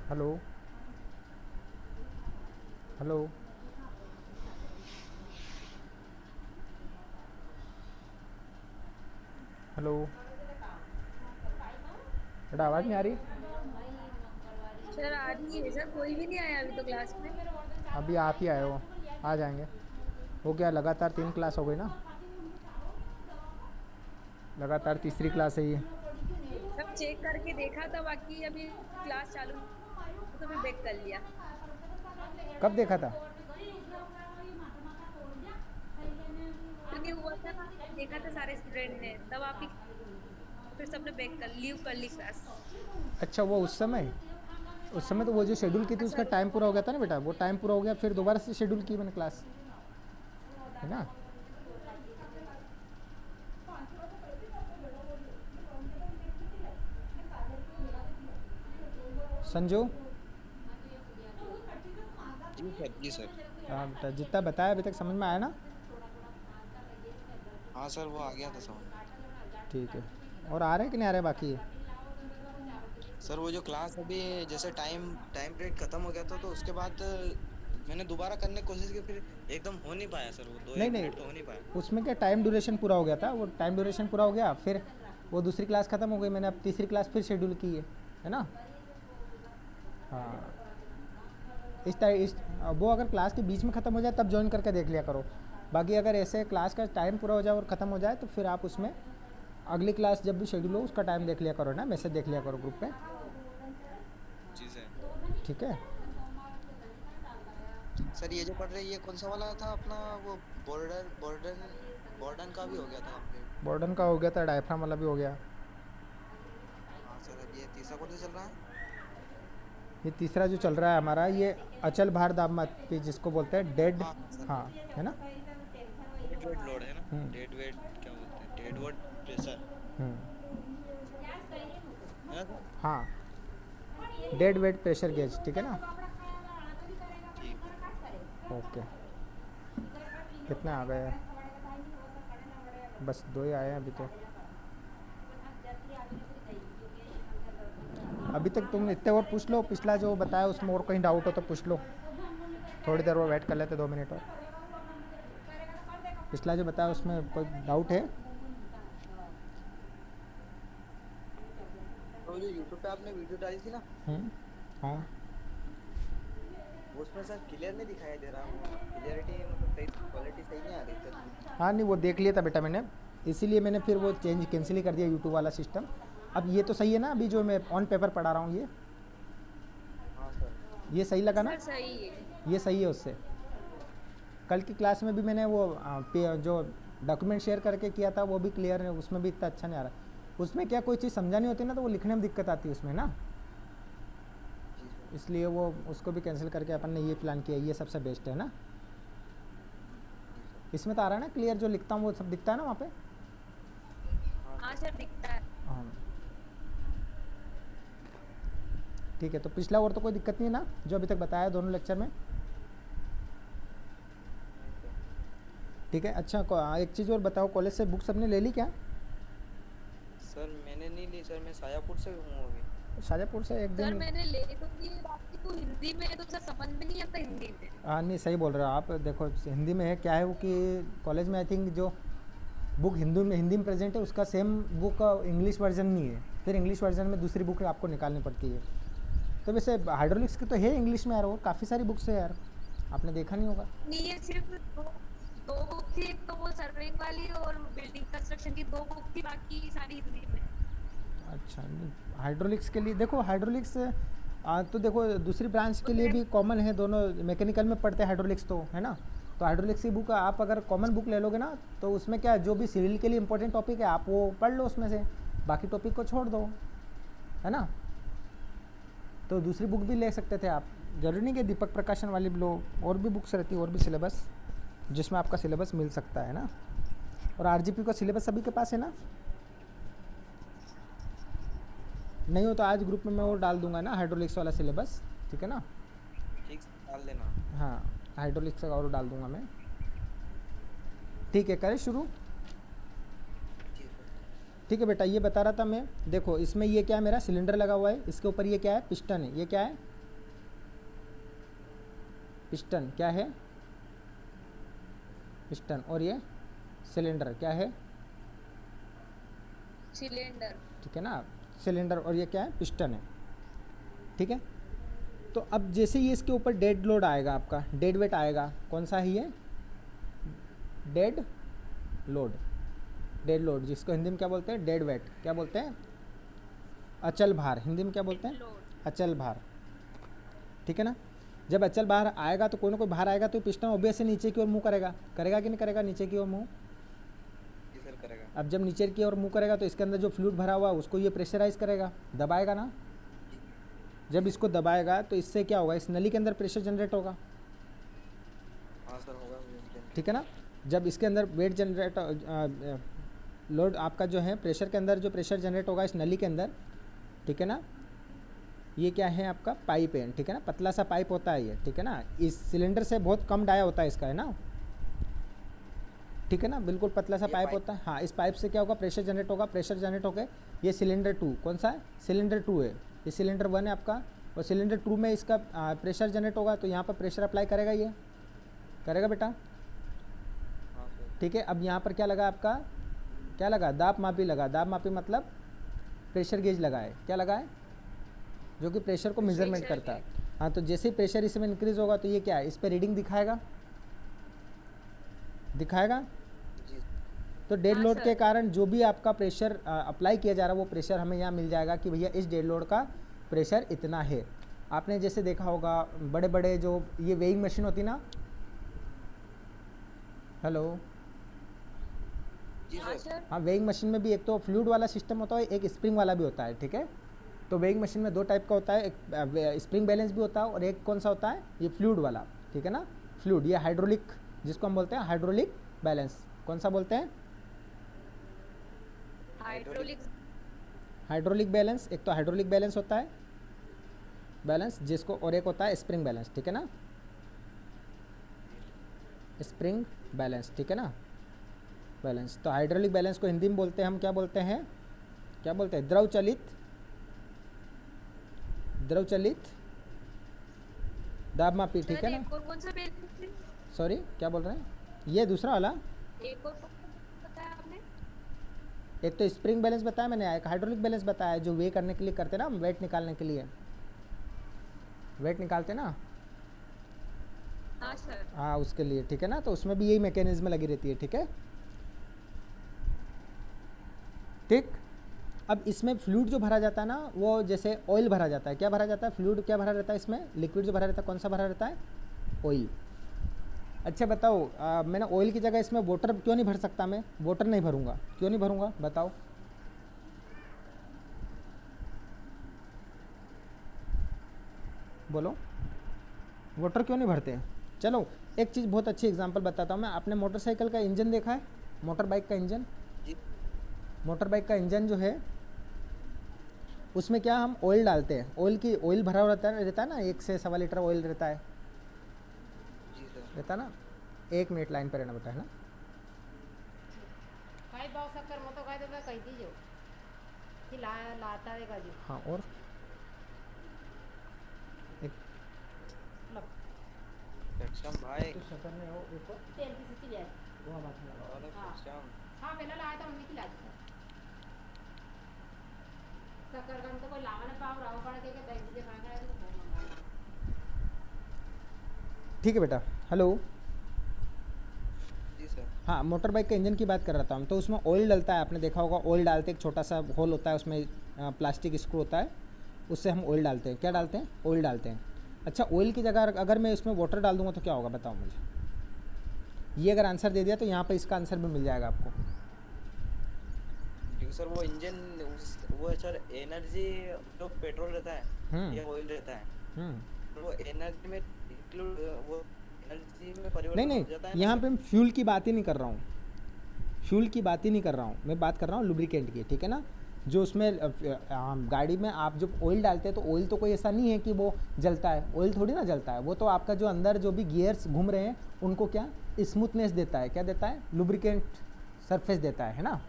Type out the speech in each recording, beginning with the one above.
Hello hello hello. Hello बेटा, आवाज़ नहीं आ रही? सर आ रही है सर, कोई भी नहीं आया अभी तो क्लास में। अभी आप ही आए हो, आ जाएंगे। हो गया, लगातार 3 क्लास हो गई ना, लगातार तीसरी क्लास है ये। सब चेक करके देखा था, बाकी अभी क्लास चालू तो मैं बैक कर लिया। कब देखा था? क्योंकि हुआ था ना, देखा था सारे स्टूडेंट ने, तब आप ही फिर सबने बैक कर लीव कर ली क्लास। अच्छा, वो उस समय तो वो जो शेड्यूल की थी हाँ उसका सर। टाइम पूरा हो गया था ना बेटा, वो टाइम पूरा हो गया, फिर दोबारा से शेड्यूल की मैंने क्लास, है ना। संजू। जी सर, जी सर। हाँ बेटा, जितना बताया अभी तक समझ में आया ना? हाँ सर, वो आ गया था समझ में। ठीक है। और आ रहे हैं कि नहीं आ रहे बाकी? सर वो जो क्लास अभी जैसे टाइम टाइम पीरियड खत्म हो गया था, तो उसके बाद मैंने दोबारा करने की कोशिश की, फिर एकदम हो नहीं पाया सर, वो दो नहीं एक नहीं, मिनट तो हो नहीं पाया। उसमें क्या टाइम ड्यूरेशन पूरा हो गया था, वो टाइम ड्यूरेशन पूरा हो गया, फिर वो दूसरी क्लास ख़त्म हो गई, मैंने अब तीसरी क्लास फिर शेड्यूल की है ना। हाँ, इस वो अगर क्लास के बीच में ख़त्म हो जाए तब ज्वाइन करके देख लिया करो। बाकी अगर ऐसे क्लास का टाइम पूरा हो जाए और ख़त्म हो जाए तो फिर आप उसमें अगली क्लास जब भी शेड्यूल हो उसका टाइम देख लिया करो ना, मैसेज देख लिया करो ग्रुप पे। जी सर। ठीक है। सर ये जो पढ़ रहे, ये कौन सा वाला था अपना, वो बॉर्डन का भी हो गया था कंप्लीट। बॉर्डन का हो गया था, डायफ्राम वाला भी हो गया। हाँ सर, अब ये तीसरा कौन सा चल रहा है? ये तीसरा जो चल रहा है हमारा, ये अचल भार दाब पे जिसको बोलते हैं डेड। हाँ हाँ सर, हाँ, है ना। डेड वेट लोड है ना। हम्म। डेड वेट क्या बोलते हैं, डेड वेट प्रेशर, हम्म। है ना सर? हाँ, डेड वेट प्रेशर गेज, ठीक है ना। ठीक है। ओके। कितने आ गए हैं? बस 2 ही आए हैं अभी तो। अभी तक तुम इतने और पूछ लो, पिछला जो बताया उसमें और कहीं डाउट हो तो पूछ लो। थोड़ी देर और वेट कर लेते, 2 मिनट और। पिछला जो बताया उसमें कोई डाउट है? तो वो जो यूट्यूब पे आपने वीडियो डाली थी ना, हाँ। वो उसमें सर क्लियर नहीं दिखाई दे रहा, वो क्लियरिटी मतलब सही, क्वालिटी सही नहीं आ रही सर। हाँ नहीं, वो देख लिया था बेटा मैंने, इसीलिए मैंने फिर वो चेंज कैंसिल ही कर दिया यूट्यूब वाला सिस्टम। अब ये तो सही है ना, अभी जो मैं ऑन पेपर पढ़ा रहा हूँ हाँ सर। ये सही लगा ना? सर सही है। ये सही है उससे। कल की क्लास में भी मैंने वो जो डॉक्यूमेंट शेयर करके किया था वो भी क्लियर है, उसमें भी इतना अच्छा नहीं आ रहा। उसमें क्या कोई चीज़ समझा नहीं होती ना, तो वो लिखने में दिक्कत आती है उसमें ना, जी सर। इसलिए वो उसको भी कैंसिल करके अपन ने ये प्लान किया, ये सबसे बेस्ट है ना। जी सर। इसमें तो आ रहा है ना क्लियर, जो लिखता हूँ वो सब दिखता है ना वहाँ पे। हाँ हाँ सर। सर दिखता है। हाँ ठीक है, तो पिछला और तो कोई दिक्कत नहीं है ना जो अभी तक बताया दोनों लेक्चर में? नहीं सर। ठीक है। अच्छा, एक चीज़ और बताओ, कॉलेज से बुक सबने ले ली क्या? सर मैंने नहीं ली सर, मैं सायापुर से हूँ अभी। शाजापुर से एक सर दिन। मैंने ले तो लिए, बाकी तो हिंदी में है तो सर समझ में नहीं आता हिंदी में। नहीं, सही बोल रहे हो आप। देखो हिंदी में है, क्या है वो कि कॉलेज में आई थिंक जो बुक हिंदी में प्रेजेंट है उसका सेम बुक इंग्लिश वर्जन नहीं है, फिर इंग्लिश वर्जन में दूसरी बुक आपको निकालनी पड़ती है। तो वैसे हाइड्रोलिक्स की तो है इंग्लिश में यार, और काफ़ी सारी बुक्स है यार, आपने देखा नहीं होगा। नहीं है, सिर्फ दो बुक थी, एक तो वो सर्वेइंग वाली और बिल्डिंग कंस्ट्रक्शन की दो बुक थी, बाकी सारी हिंदी में। अच्छा, नहीं हाइड्रोलिक्स के लिए देखो, हाइड्रोलिक्स तो देखो दूसरी ब्रांच के लिए उसमें भी कॉमन है, दोनों मैकेनिकल में पढ़ते हैं हाइड्रोलिक्स तो, है ना। तो हाइड्रोलिक्स की बुक आप अगर कॉमन बुक ले लोगे ना, तो उसमें क्या जो भी सिविल के लिए इंपॉर्टेंट टॉपिक है आप वो पढ़ लो उसमें से, बाकी टॉपिक को छोड़ दो, है ना। तो दूसरी बुक भी ले सकते थे आप, जरूरी नहीं कि दीपक प्रकाशन वाली भी लो, और भी बुक्स रहती है, और भी सिलेबस जिसमें आपका सिलेबस मिल सकता है ना। और आरजीपी का सिलेबस सभी के पास है ना? नहीं हो तो आज ग्रुप में मैं वो डाल दूंगा ना, हाइड्रोलिक्स वाला सिलेबस, ठीक है ना। ठीक से डाल देना। हाँ, हाइड्रोलिक्स का और डाल दूंगा मैं। ठीक है, करें शुरू? जी सर। ठीक है बेटा, ये बता रहा था मैं। देखो इसमें ये क्या है, मेरा सिलेंडर लगा हुआ है, इसके ऊपर ये क्या है, पिस्टन है। ये क्या है, पिस्टन क्या है, पिस्टन। और ये सिलेंडर क्या है, सिलेंडर। ठीक है ना, सिलेंडर। और ये क्या है, पिस्टन है। ठीक है, तो अब जैसे ही इसके ऊपर डेड लोड आएगा, आपका डेड वेट आएगा, कौन सा है ये, डेड लोड। डेड लोड जिसको हिंदी में क्या बोलते हैं, डेड वेट। क्या बोलते हैं, अचल भार। हिंदी में क्या बोलते हैं, लोड। अचल भार। ठीक है ना, जब अचल भार आएगा तो कोई ना कोई भार आएगा तो पिस्टन ऑब्वियसली नीचे की ओर मुंह करेगा। करेगा कि नहीं करेगा, नीचे की ओर मुंह। जी सर करेगा। अब जब नीचे की ओर मुंह करेगा तो इसके अंदर जो फ्लूइड भरा हुआ है उसको ये प्रेशराइज करेगा, दबाएगा ना। जब इसको दबाएगा तो इससे क्या होगा, इस नली के अंदर प्रेशर जनरेट होगा। हाँ सर होगा। ठीक है ना, जब इसके अंदर वेट जनरेट लोड आपका जो है प्रेशर के अंदर जो प्रेशर जनरेट होगा इस नली के अंदर, ठीक है ना, ये क्या है आपका पाइप है, ठीक है ना, पतला सा पाइप होता है ये, ठीक है ना। इस सिलेंडर से बहुत कम डाया होता है इसका, है ना, ठीक है ना, बिल्कुल पतला सा ये पाइप पाइप- होता है। हाँ, इस पाइप से क्या होगा, प्रेशर जनरेट होगा। प्रेशर जनरेट होकर ये सिलेंडर 2, कौन सा है, सिलेंडर 2 है। ये सिलेंडर 1 है आपका, और सिलेंडर 2 में इसका प्रेशर जनरेट होगा तो यहाँ पर प्रेशर अप्लाई करेगा, ये करेगा बेटा। हाँ सर। ठीक है, अब यहाँ पर क्या लगा आपका, क्या लगा, दाब मापी लगा। दाब मापी मतलब प्रेशर गेज लगा है। क्या लगा है, जो कि प्रेशर को मेजरमेंट Pressure करता है। हाँ, तो जैसे ही प्रेशर इसमें इंक्रीज होगा तो ये क्या है, इस पर रीडिंग दिखाएगा, दिखाएगा। जी तो डेड हाँ लोड सर। के कारण जो भी आपका प्रेशर अप्लाई किया जा रहा है वो प्रेशर हमें यहाँ मिल जाएगा कि भैया इस डेड लोड का प्रेशर इतना है। आपने जैसे देखा होगा बड़े बड़े जो ये वेइंग मशीन होती ना, हेलो, जी हाँ सर। सर। हाँ, वेइंग मशीन में भी एक तो फ्लूइड वाला सिस्टम होता है, एक स्प्रिंग वाला भी होता है। ठीक है, तो वेइंग मशीन में 2 टाइप का होता है, एक स्प्रिंग बैलेंस भी होता है और एक कौन सा होता है, ये फ्लूइड वाला। ठीक है ना, फ्लूइड, ये हाइड्रोलिक जिसको हम बोलते हैं हाइड्रोलिक बैलेंस। कौन सा बोलते हैं, हाइड्रोलिक। Hydraulic balance. एक तो हाइड्रोलिक बैलेंस होता है बैलेंस जिसको, और एक होता है स्प्रिंग बैलेंस। ठीक है ना, स्प्रिंग बैलेंस, ठीक है ना, बैलेंस। तो हाइड्रोलिक बैलेंस को हिंदी में बोलते हैं हम, क्या बोलते हैं, क्या बोलते हैं, द्रव चलित, द्रव चलित दाब मापी। ठीक है ना, एक और कौन सा बैलेंस है? सॉरी क्या बोल रहे हैं, ये दूसरा वाला। एक और कौन सा बताया आपने? एक तो स्प्रिंग बैलेंस बताया मैंने, एक हाइड्रोलिक बैलेंस बताया, जो वे करने के लिए करते हैं ना हम, वेट निकालने के लिए, वेट निकालते हैं ना, हाँ सर। हाँ उसके लिए। ठीक है ना, तो उसमें भी यही मैकेनिज्म लगी रहती है। ठीक है, ठीक। अब इसमें फ्लूइड जो भरा जाता है ना, वो जैसे ऑयल भरा जाता है। क्या भरा जाता है, फ्लूइड क्या भरा रहता है इसमें, लिक्विड जो भरा रहता है, कौन सा भरा रहता है, ऑयल। अच्छा बताओ, मैंने ऑयल की जगह इसमें वाटर क्यों नहीं भर सकता, मैं वाटर नहीं भरूंगा, क्यों नहीं भरूंगा बताओ, बोलो, वाटर क्यों नहीं भरते। चलो एक चीज़ बहुत अच्छी एग्जांपल बताता हूँ मैं। आपने मोटरसाइकिल का इंजन देखा है, मोटर बाइक का इंजन, जी मोटर बाइक का इंजन जो है उसमें क्या हम ऑयल डालते हैं, ऑयल भरा हुआ रहता है ना, 1 से 1.25 लीटर ऑयल रहता है, जी सर। रहता ना। 1 मिनट लाइन पर रहना बेटा, है ना। काही भाव शक्कर मग तो काय तुला काही दीजो की लाता है का जी हाँ, और एक लब सक्षम भाई। तो शक्कर में हो, एक और तेल की सीसी ले वो बात नहीं लगाओ। अरे हाँ। सक्षम। हाँ पहले लाया था मम्मी की लाई थी शक्कर का तो कोई लावा ना पाव राव पड़ के बैंक से मांगा है तो फोन मंगाया ठीक है बेटा, हेलो। जी सर। हाँ, मोटर बाइक का इंजन की बात कर रहा था हम, तो उसमें ऑयल डलता है, आपने देखा होगा ऑयल डालते एक छोटा सा होल होता है उसमें, प्लास्टिक स्क्रू होता है, उससे हम ऑयल डालते हैं। क्या डालते हैं, ऑयल डालते हैं। अच्छा, ऑयल की जगह अगर मैं इसमें वाटर डाल दूंगा तो क्या होगा बताओ मुझे। ये अगर आंसर दे दिया तो यहाँ पर इसका आंसर भी मिल जाएगा आपको। क्योंकि सर वो इंजन वो सर एनर्जी जो पेट्रोल रहता है या ऑयल रहता है, हम्म। वो एनर्जी में इंक्लूड, वो एनर्जी में परिवर्तन नहीं हो जाता है नहीं, ना यहाँ सर? पे मैं फ्यूल की बात ही नहीं कर रहा हूँ, फ्यूल की बात ही नहीं कर रहा हूँ, मैं बात कर रहा हूँ लुब्रिकेंट की। ठीक है ना, जो उसमें गाड़ी में आप जब ऑयल डालते हैं तो ऑयल तो कोई ऐसा नहीं है कि वो जलता है, ऑयल थोड़ी ना जलता है, वो तो आपका जो अंदर जो भी गियर्स घूम रहे हैं उनको क्या स्मूथनेस देता है, क्या देता है, लुब्रिकेंट सरफेस देता है ना,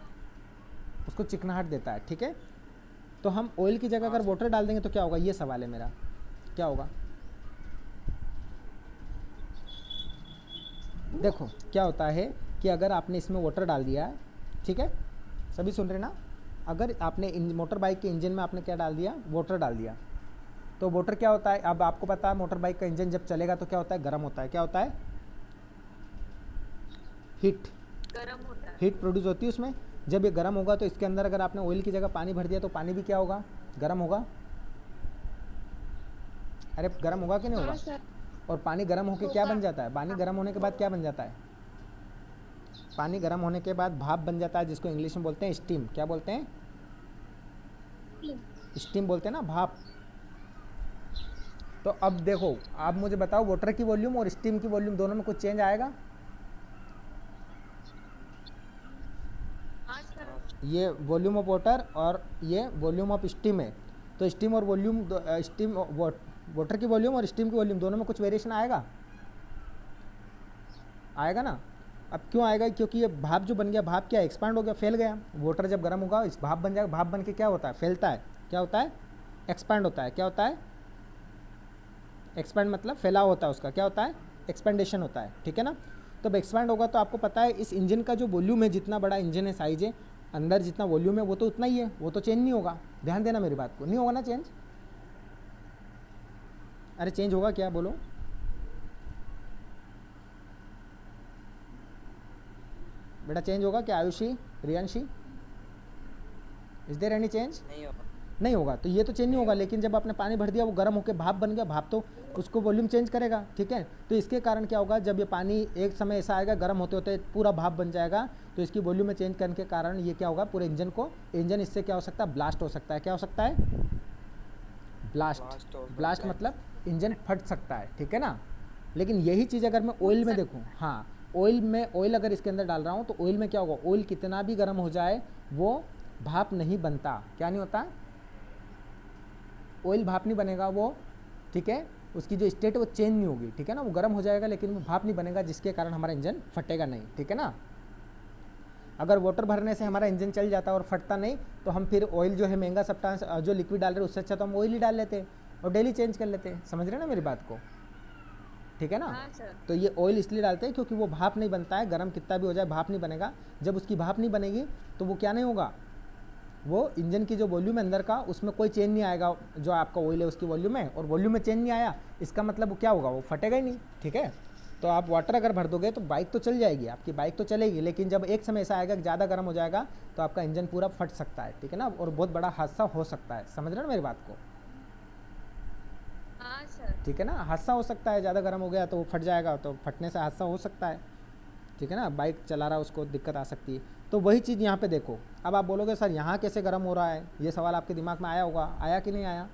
उसको चिकनाहट देता है, ठीक है। तो हम ऑयल की जगह अगर वाटर डाल देंगे तो क्या होगा, ये सवाल है मेरा, क्या होगा। देखो क्या होता है कि अगर आपने इसमें वाटर डाल दिया है, ठीक है, सभी सुन रहे ना, अगर आपने मोटर बाइक के इंजन में आपने क्या डाल दिया, वाटर डाल दिया, तो वाटर क्या होता है, अब आपको पता है मोटर बाइक का इंजन जब चलेगा तो क्या होता है, गर्म होता है, क्या होता है, हीट, गरम होता है। हीट प्रोड्यूस होती है उसमें। जब ये गर्म होगा तो इसके अंदर अगर आपने ऑयल की जगह पानी भर दिया तो पानी भी क्या होगा, गर्म होगा। अरे गर्म होगा कि नहीं होगा। हाँ सर। और पानी गर्म होके क्या बन जाता है, पानी गर्म होने के बाद क्या बन जाता है, पानी गर्म होने के बाद भाप बन जाता है, जिसको इंग्लिश में बोलते हैं स्टीम। क्या बोलते हैं, स्टीम बोलते हैं ना, भाप। तो अब देखो, आप मुझे बताओ वाटर की वॉल्यूम और स्टीम की वॉल्यूम दोनों में कुछ चेंज आएगा। हाँ सर। ये वॉल्यूम ऑफ वाटर और ये वॉल्यूम ऑफ स्टीम है, तो स्टीम और वॉल्यूम, स्टीम वाटर की वॉल्यूम और स्टीम की वॉल्यूम दोनों में कुछ वेरिएशन आएगा, आएगा ना। अब क्यों आएगा, क्योंकि ये भाप जो बन गया, भाप क्या एक्सपांड हो गया, फैल गया। वाटर जब गर्म होगा इस भाप बन जाएगा, भाप बन के क्या होता है, फैलता है, क्या होता है, एक्सपांड होता है। क्या होता है, एक्सपांड मतलब फैलाव होता है उसका, क्या होता है, एक्सपेंडेशन होता है, ठीक है ना। तो अब एक्सपांड होगा तो आपको पता है इस इंजन का जो वॉल्यूम है, जितना बड़ा इंजन है, साइज है, अंदर जितना वॉल्यूम है वो तो उतना ही है, वो तो चेंज नहीं होगा। ध्यान देना मेरी बात को, नहीं होगा ना चेंज। अरे चेंज होगा क्या, बोलो। बेटा चेंज होगा क्या, Ayushi, Riyanshi, is there any change. नहीं होगा। नहीं होगा, तो ये तो चेंज नहीं होगा। लेकिन जब आपने पानी भर दिया, वो गर्म होकर भाप बन गया, भाप तो उसको वॉल्यूम चेंज करेगा, ठीक है। तो इसके कारण क्या होगा, जब ये पानी एक समय ऐसा आएगा गर्म होते होते पूरा भाप बन जाएगा, तो इसकी वॉल्यूम में चेंज करने के कारण ये क्या होगा, पूरे इंजन को, इंजन इससे क्या हो सकता है, ब्लास्ट हो सकता है। क्या हो सकता है, ब्लास्ट। Blast हो ब्लास्ट सकता है। मतलब इंजन फट सकता है, ठीक है ना। लेकिन यही चीज़ अगर मैं ऑयल में देखूँ, हाँ, ऑयल में, ऑयल अगर इसके अंदर डाल रहा हूँ तो ऑयल में क्या होगा, ऑयल कितना भी गर्म हो जाए वो भाप नहीं बनता। क्या नहीं होता, ऑयल भाप नहीं बनेगा वो, ठीक है। उसकी जो स्टेट है वो चेंज नहीं होगी, ठीक है ना। वो गर्म हो जाएगा लेकिन वो भाप नहीं बनेगा, जिसके कारण हमारा इंजन फटेगा नहीं, ठीक है ना। अगर वाटर भरने से हमारा इंजन चल जाता और फटता नहीं, तो हम फिर ऑयल जो है महंगा सब्सटेंस जो लिक्विड डाल रहे हैं उससे अच्छा तो हम ऑयल ही डाल लेते और डेली चेंज कर लेते। समझ रहे हैं ना मेरी बात को, ठीक है ना। हाँ सर। तो ये ऑयल इसलिए डालते हैं क्योंकि वो भाप नहीं बनता है, गर्म कितना भी हो जाए भाप नहीं बनेगा। जब उसकी भाप नहीं बनेगी तो वो क्या नहीं होगा, वो इंजन की जो वॉल्यूम है अंदर का, उसमें कोई चेंज नहीं आएगा। जो आपका ऑयल है उसकी वॉल्यूम है, और वॉल्यूम में चेंज नहीं आया, इसका मतलब वो क्या होगा, वो फटेगा ही नहीं, ठीक है। तो आप वाटर अगर भर दोगे तो बाइक तो चल जाएगी, आपकी बाइक तो चलेगी, लेकिन जब एक समय ऐसा आएगा कि ज़्यादा गर्म हो जाएगा तो आपका इंजन पूरा फट सकता है, ठीक है ना, और बहुत बड़ा हादसा हो सकता है। समझ रहे हो ना मेरी बात को, हाँ सर। ठीक है ना। हादसा हो सकता है, ज़्यादा गर्म हो गया तो वो फट जाएगा, तो फटने से हादसा हो सकता है, ठीक है ना। बाइक चला रहा है उसको दिक्कत आ सकती है। तो वही चीज़ यहाँ पे देखो। अब आप बोलोगे सर यहाँ कैसे गर्म हो रहा है, ये सवाल आपके दिमाग में आया होगा, आया कि नहीं आया,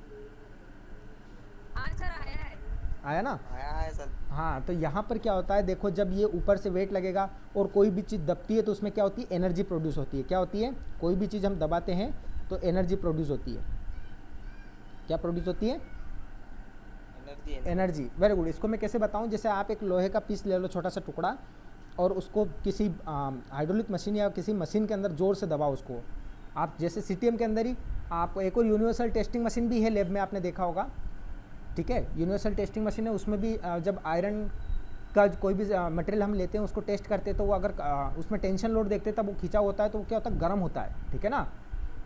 हाँ सर, आया है। आया ना। आया है सर। हाँ, तो यहाँ पर क्या होता है, देखो जब ये ऊपर से वेट लगेगा और कोई भी चीज़ दबती है तो उसमें क्या होती है, एनर्जी प्रोड्यूस होती है। क्या होती है, कोई भी चीज़ हम दबाते हैं तो एनर्जी प्रोड्यूस होती है। क्या प्रोड्यूस होती है, एनर्जी। Very good. इसको मैं कैसे बताऊं, जैसे आप एक लोहे का पीस ले लो, छोटा सा टुकड़ा, और उसको किसी हाइड्रोलिक मशीन या किसी मशीन के अंदर ज़ोर से दबाओ उसको। आप जैसे सीटीएम के अंदर ही आप एक और यूनिवर्सल टेस्टिंग मशीन भी है लैब में, आपने देखा होगा, ठीक है। यूनिवर्सल टेस्टिंग मशीन है, उसमें भी जब आयरन का कोई भी मटेरियल हम लेते हैं उसको टेस्ट करते हैं, तो वो अगर उसमें टेंशन लोड देखते हैं तब वो खींचा होता है, तो वो क्या होता है, गर्म होता है, ठीक है ना।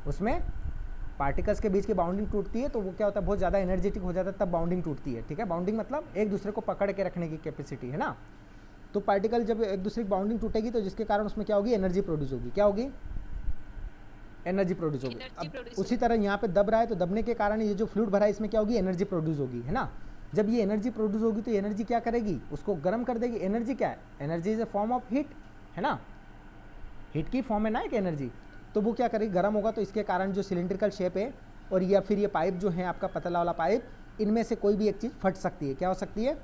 उसमें पार्टिकल्स के बीच की बाउंडिंग टूटती है तो वो क्या होता है, बहुत ज़्यादा एनर्जेटिक हो जाता है, तब बाउंडिंग टूटती है, ठीक है। बाउंडिंग मतलब एक दूसरे को पकड़ के रखने की कैपेसिटी है ना। तो पार्टिकल जब एक दूसरे की बाउंडिंग टूटेगी तो जिसके कारण उसमें क्या होगी, एनर्जी प्रोड्यूस होगी। क्या होगी, एनर्जी प्रोड्यूस होगी। Energy अब produce उसी तरह यहाँ पे दब रहा है तो दबने के कारण ये जो फ्लूइड भरा है इसमें क्या होगी, एनर्जी प्रोड्यूस होगी, है ना। जब ये एनर्जी प्रोड्यूस होगी तो एनर्जी क्या करेगी, उसको गर्म कर देगी। एनर्जी क्या है, energy is a form of heat, है ना। हीट की फॉर्म है ना एक एनर्जी। तो वो क्या करेगी, गर्म होगा तो इसके कारण जो सिलेंड्रिकल शेप है और या फिर ये पाइप जो है आपका पतला वाला पाइप, इनमें से कोई भी एक चीज़ फट सकती है। क्या हो सकती है,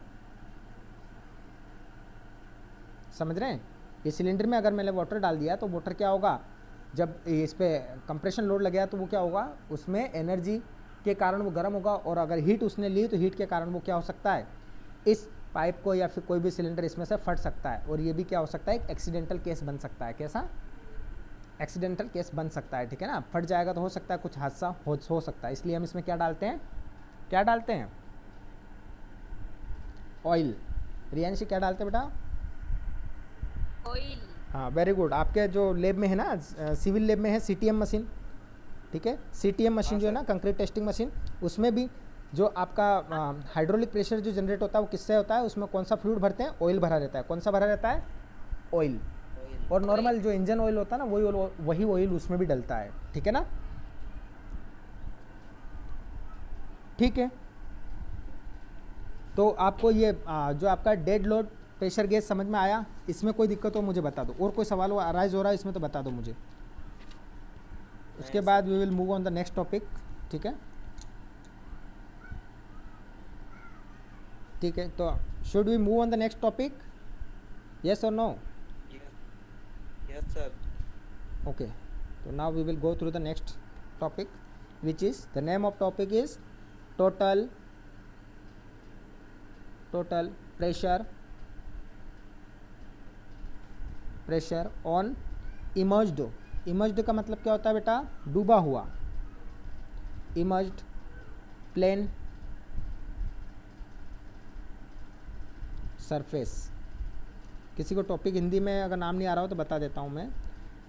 समझ रहे हैं। ये सिलेंडर में अगर मैंने वाटर डाल दिया तो वाटर क्या होगा, जब इस पर कंप्रेशन लोड लग तो वो क्या होगा, उसमें एनर्जी के कारण वो गर्म होगा, और अगर हीट उसने ली तो हीट के कारण वो क्या हो सकता है, इस पाइप को या फिर कोई भी सिलेंडर इसमें से फट सकता है। और ये भी क्या हो सकता है, एक एक्सीडेंटल केस बन सकता है। कैसा, एक्सीडेंटल केस बन सकता है, ठीक है ना, फट जाएगा तो हो सकता है कुछ हादसा हो सकता है, इसलिए हम इसमें क्या डालते हैं, क्या डालते हैं, ऑयल। रियांशी क्या डालते हैं बेटा? ऑयल। हाँ वेरी गुड। आपके जो लैब में है ना, सिविल लैब में है सीटीएम मशीन, ठीक है, सीटीएम मशीन हाँ जो है सर। ना, कंक्रीट टेस्टिंग मशीन, उसमें भी जो आपका हाइड्रोलिक प्रेशर जो जनरेट होता है वो किससे होता है, उसमें कौन सा फ्लूइड भरते हैं, ऑयल भरा रहता है। कौन सा भरा रहता है? ऑयल। ऑयल। और नॉर्मल जो इंजन ऑयल होता है ना, वही ऑयल उसमें भी डलता है, ठीक है ना, ठीक है। तो आपको ये जो आपका डेड लोड प्रेशर गेज समझ में आया? इसमें कोई दिक्कत हो मुझे बता दो, और कोई सवाल अराइज हो रहा है इसमें तो बता दो मुझे। उसके नहीं बाद we will move on the next topic, ठीक है, ठीक है। तो should we move on the next topic, yes और no? Yes sir. Okay, so now we will go through the next topic, which is the name of topic is total pressure on immersed का मतलब क्या होता है बेटा? डूबा हुआ, immersed plane surface। किसी को टॉपिक हिंदी में अगर नाम नहीं आ रहा हो तो बता देता हूँ मैं,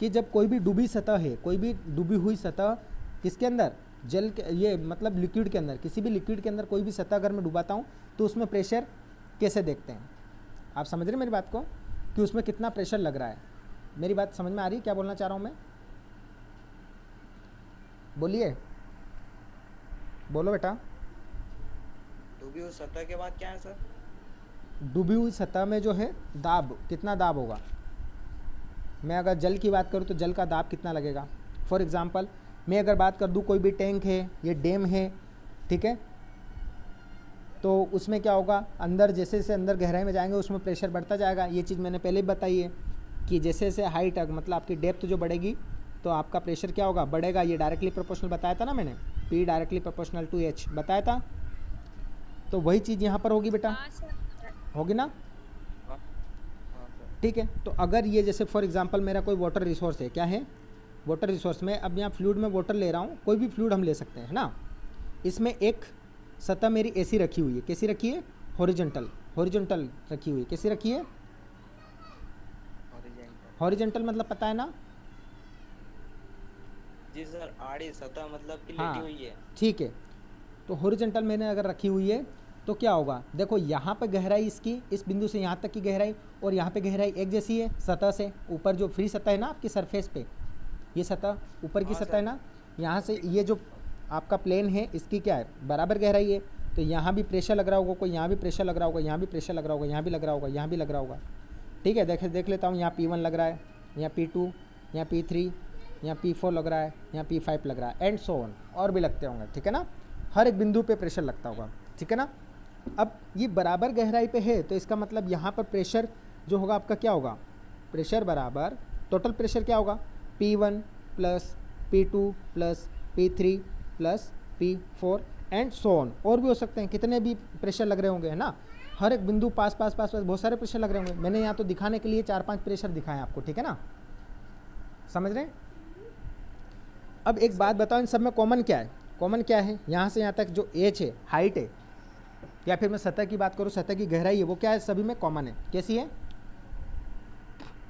कि जब कोई भी डूबी सतह है, कोई भी डूबी हुई सतह किसके अंदर, जल के, ये मतलब लिक्विड के अंदर, किसी भी लिक्विड के अंदर कोई भी सतह अगर मैं डुबाता हूँ तो उसमें प्रेशर कैसे देखते हैं? आप समझ रहे हैं मेरी बात को, कि उसमें कितना प्रेशर लग रहा है? मेरी बात समझ में आ रही है? क्या बोलना चाह रहा हूँ मैं, बोलिए, बोलो बेटा। डूबी हुई सतह के बाद क्या है सर? डूबी हुई सतह में जो है दाब, कितना दाब होगा? मैं अगर जल की बात करूँ तो जल का दाब कितना लगेगा? फॉर एग्जांपल मैं अगर बात कर दूँ, कोई भी टैंक है, ये डैम है, ठीक है, तो उसमें क्या होगा, अंदर जैसे जैसे अंदर गहराई में जाएंगे उसमें प्रेशर बढ़ता जाएगा। ये चीज़ मैंने पहले भी बताई है कि जैसे जैसे हाइट मतलब आपकी डेप्थ जो बढ़ेगी तो आपका प्रेशर क्या होगा, बढ़ेगा। ये डायरेक्टली प्रोपोर्शनल बताया था ना मैंने, P directly proportional to H बताया था। तो वही चीज़ यहाँ पर होगी बेटा, हाँ सर। होगी ना, हाँ सर। ठीक है। तो अगर ये जैसे फॉर एग्जांपल मेरा कोई वाटर रिसोर्स है, क्या है, वाटर रिसोर्स में अब यहाँ फ्लूइड में वाटर ले रहा हूँ, कोई भी फ्लूइड हम ले सकते हैं, है ना। इसमें एक सतह मेरी ऐसी रखी हुई है, कैसी रखी है, हॉरिजॉन्टल रखी हुई है। कैसी रखी है, हॉरिजॉन्टल। हॉरिजॉन्टल मतलब पता है ना? जी सर, आड़ी सतह मतलब कि हाँ, लेटी हुई है। ठीक है। तो हॉरिजॉन्टल मैंने अगर रखी हुई है तो क्या होगा, देखो यहाँ पर गहराई इसकी, इस बिंदु से यहाँ तक की गहराई और यहाँ पे गहराई एक जैसी है सतह से। ऊपर जो फ्री सतह है ना आपकी सरफेस पे, ये सतह ऊपर की हाँ सतह है ना, यहाँ से ये जो आपका प्लेन है इसकी क्या है, बराबर गहराई है। तो यहाँ भी प्रेशर लग रहा होगा, कोई यहाँ भी प्रेशर लग रहा होगा, यहाँ भी प्रेशर लग रहा होगा, यहाँ भी लग रहा होगा, यहाँ भी लग रहा होगा, ठीक है। देख लेता हूँ, यहाँ P1 लग रहा है, यहाँ P2, यहाँ P3, यहाँ P4 लग रहा है, यहाँ P5 लग रहा है, एंड सो ऑन, और भी लगते होंगे, ठीक है ना। हर एक बिंदु पे प्रेशर लगता होगा, ठीक है ना। अब ये बराबर गहराई पे है तो इसका मतलब यहाँ पर प्रेशर जो होगा आपका क्या होगा, प्रेशर बराबर टोटल प्रेशर क्या होगा, P1 plus P2 plus P3 plus P4 and so on. और भी हो सकते हैं, कितने भी प्रेशर लग रहे होंगे, है ना। हर एक बिंदु पास बहुत सारे प्रेशर लग रहे होंगे। मैंने यहाँ तो दिखाने के लिए 4-5 प्रेशर दिखाए आपको, ठीक है ना, समझ रहे हैं। अब एक बात बताओ, इन सब में कॉमन क्या है, कॉमन क्या है, यहाँ से यहाँ तक जो एच है, हाइट है, या फिर मैं सतह की बात करूँ, सतह की गहराई है, वो क्या है, सभी में कॉमन है। कैसी है,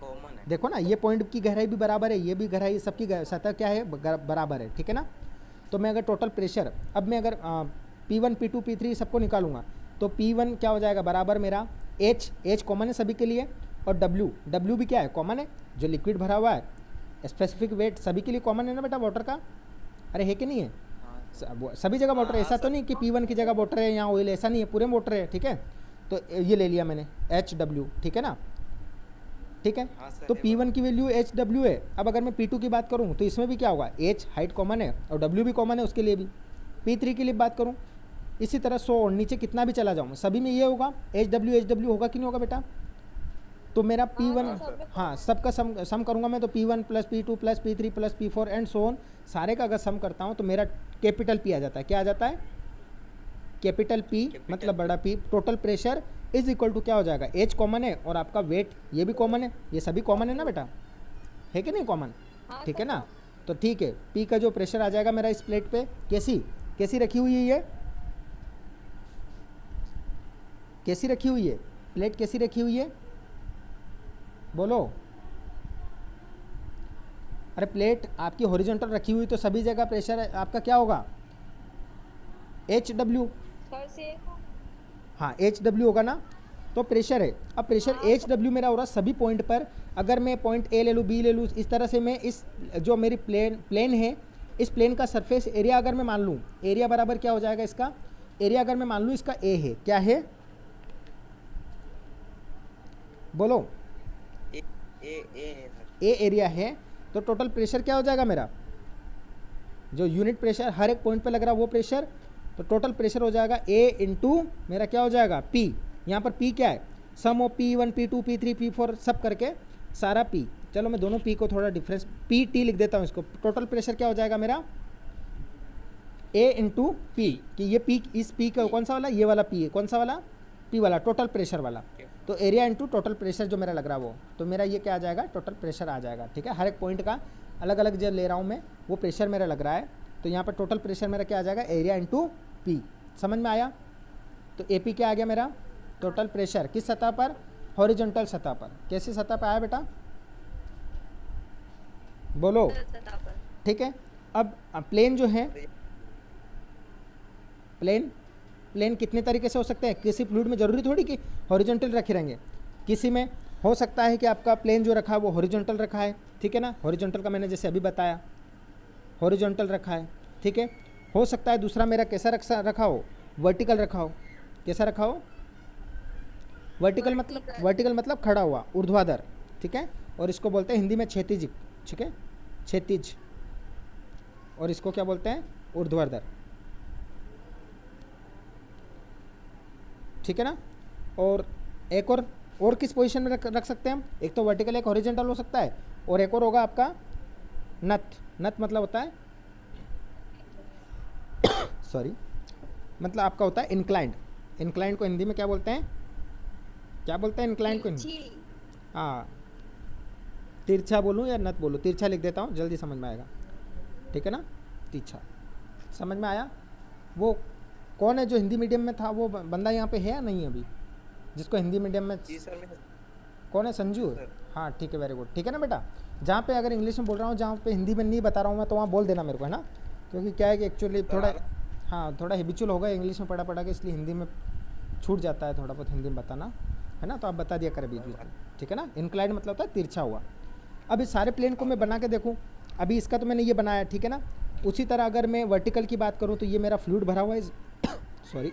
कॉमन है। देखो ना, ये पॉइंट की गहराई भी बराबर है, ये भी गहराई, सबकी सतह क्या है, बराबर है, ठीक है ना। तो मैं अगर टोटल प्रेशर, अब मैं अगर P1 P2 P3 सबको निकालूंगा तो P1 क्या हो जाएगा, बराबर मेरा H कॉमन है सभी के लिए, और W भी क्या है, कॉमन है, जो लिक्विड भरा हुआ है, स्पेसिफिक वेट सभी के लिए कॉमन है ना बेटा, वाटर का, अरे है कि नहीं है, हाँ सभी जगह वाटर है। ऐसा तो नहीं कि P1 की जगह वाटर है, यहाँ ऑयल, ऐसा नहीं है, पूरे वाटर है, ठीक है। तो ये ले लिया मैंने HW, ठीक है ना, ठीक है। हाँ सर, तो ये P1 की वैल्यू HW है। अब अगर मैं P2 की बात करूँ तो इसमें भी क्या होगा, H हाइट कॉमन है और W भी कॉमन है उसके लिए भी। P3 की लिए बात करूँ, इसी तरह 100 और नीचे कितना भी चला जाऊँ, सभी में ये होगा, HW होगा कि नहीं होगा बेटा। तो मेरा P1, हाँ, सबका सम करूँगा मैं तो P1 plus P2 plus P3 plus P4 and so on, सारे का अगर सम करता हूँ तो मेरा कैपिटल P आ जाता है। क्या आ जाता है, कैपिटल P, मतलब बड़ा P। Total pressure is equal to क्या हो जाएगा, H कॉमन है और आपका वेट ये भी कॉमन है, ये सभी कॉमन है ना बेटा, है कि नहीं कॉमन, हाँ ठीक है सर, ना। हाँ। तो ठीक है, पी का जो प्रेशर आ जाएगा मेरा इस प्लेट पे, कैसी कैसी रखी हुई है ये, कैसी रखी हुई है प्लेट, कैसी रखी हुई है बोलो। अरे प्लेट आपकी हॉरिजॉन्टल रखी हुई तो सभी जगह प्रेशर आपका क्या होगा, एच डब्ल्यू। सर से हाँ एच डब्ल्यू होगा ना, तो प्रेशर है। अब प्रेशर हाँ एच डब्ल्यू मेरा हो रहा सभी पॉइंट पर। अगर मैं पॉइंट ए ले लूँ, बी ले लूँ, इस तरह से मैं इस जो मेरी प्लेन है, इस प्लेन का सरफेस एरिया अगर मैं मान लूँ, एरिया बराबर क्या हो जाएगा इसका, एरिया अगर मैं मान लूँ इसका ए है, क्या है बोलो, ए ए है सर। ए एरिया है, तो टोटल प्रेशर क्या हो जाएगा मेरा, जो यूनिट प्रेशर हर एक पॉइंट पे लग रहा है वो प्रेशर, तो टोटल प्रेशर हो जाएगा ए इंटू मेरा क्या हो जाएगा पी। यहाँ पर पी क्या है, सम of P1 P2 P3 P4 सब करके सारा पी। चलो मैं दोनों पी को थोड़ा डिफरेंस पी टी लिख देता हूँ इसको। टोटल प्रेशर क्या हो जाएगा मेरा, ए इंटू पी, कि ये पी, इस पी का कौन सा वाला, ये वाला पी है, कौन सा वाला, पी वाला, टोटल प्रेशर वाला। तो एरिया इंटू टोटल प्रेशर जो मेरा लग रहा है वो, तो मेरा ये क्या आ जाएगा, टोटल प्रेशर आ जाएगा। ठीक है, हर एक पॉइंट का अलग अलग जो ले रहा हूँ मैं, वो प्रेशर मेरा लग रहा है, तो यहाँ पर टोटल प्रेशर मेरा क्या आ जाएगा, एरिया इंटू पी। समझ में आया। तो ए पी क्या आ गया मेरा, टोटल प्रेशर किस सतह पर, हॉरिजॉन्टल सतह पर। कैसी सतह पर आया बेटा बोलो। सतह पर। ठीक है, अब प्लेन जो है, प्लेन कितने तरीके से हो सकते हैं, किसी फ्लूइड में ज़रूरी थोड़ी कि हॉरिजॉन्टल रखे रहेंगे, किसी में हो सकता है कि आपका प्लेन जो रखा है वो हॉरिजॉन्टल रखा है, ठीक है ना, हॉरिजॉन्टल का मैंने जैसे अभी बताया हॉरिजॉन्टल रखा है, ठीक है। हो सकता है दूसरा मेरा कैसा रखा हो, वर्टिकल रखा हो। कैसा रखा हो, वर्टिकल मतलब खड़ा हुआ, ऊर्ध्वाधर, ठीक है। और इसको बोलते हैं हिंदी में क्षैतिज, ठीक है, क्षैतिज, और इसको क्या बोलते हैं, ऊर्ध्वाधर, ठीक है ना। और एक और किस पोजीशन में रख सकते हैं हम, एक तो वर्टिकल, एक हॉरिजॉन्टल हो सकता है, और एक और होगा आपका नत मतलब होता है सॉरी, मतलब आपका होता है इंक्लाइंड को हिंदी में क्या बोलते हैं, क्या बोलते हैं इंक्लाइंड को हिंदी, हाँ तिरछा बोलूँ या नत बोलूँ, तिरछा लिख देता हूँ जल्दी समझ में आएगा, ठीक है ना, तिरछा। समझ में आया। वो कौन है जो हिंदी मीडियम में था, वो बंदा यहाँ पे है या नहीं अभी, जिसको हिंदी मीडियम में, जी सर मैं कौन है, संजू। सर। हाँ ठीक है, वेरी गुड, ठीक है ना बेटा। जहाँ पे अगर इंग्लिश में बोल रहा हूँ, जहाँ पे हिंदी में नहीं बता रहा हूँ मैं, तो वहाँ बोल देना मेरे को, है ना, क्योंकि क्या है कि एक्चुअली थोड़ा, हाँ थोड़ा हैबिचुअल होगा इंग्लिश में पढ़ा के, इसलिए हिंदी में छूट जाता है थोड़ा बहुत हिंदी में बताना, है ना, तो आप बता दिया करें बीच बीच में, ठीक है ना। इंक्लाइंड मतलब होता है तिरछा हुआ। अब इस सारे प्लेन को मैं बना के देखूँ, अभी इसका तो मैंने ये बनाया, ठीक है ना। उसी तरह अगर मैं वर्टिकल की बात करूँ, तो ये मेरा फ्लूइड भरा हुआ है सॉरी